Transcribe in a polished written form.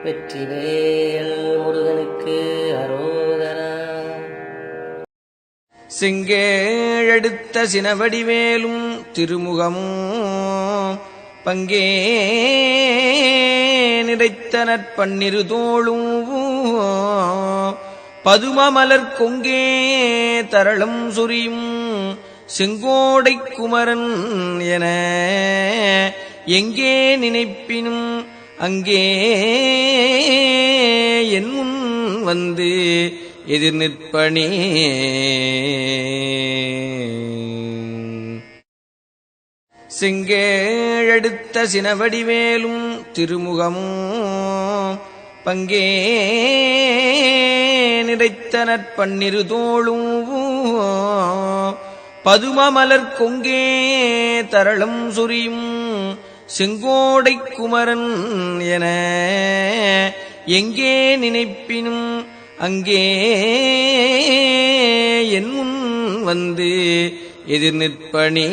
வெற்றிவேல் முருகனுக்கு அரோகரா. செங்கேழெடுத்த சினவடிவேலும் திருமுகமும் பங்கே நிறைத்த நற்பன்னிரு தோளும் பதுமமலர் கொங்கே தரளும் சொரியும் செங்கோடை குமரன் என எங்கே நினைப்பினும் அங்கே என் முன் வந்து எதிர் நிற்பனே. செங்கேழெடுத்த சினவடிவேலும் திருமுகமும் பங்கே நிறைத்த நற்பன்னிரு தோளும் பதுமமலர் கொங்கே தரளும் சொரியும் செங்கோடை குமரன் என எங்கே நினைப்பினும் அங்கே என் முன் வந்து எதிர் நிற்பனே.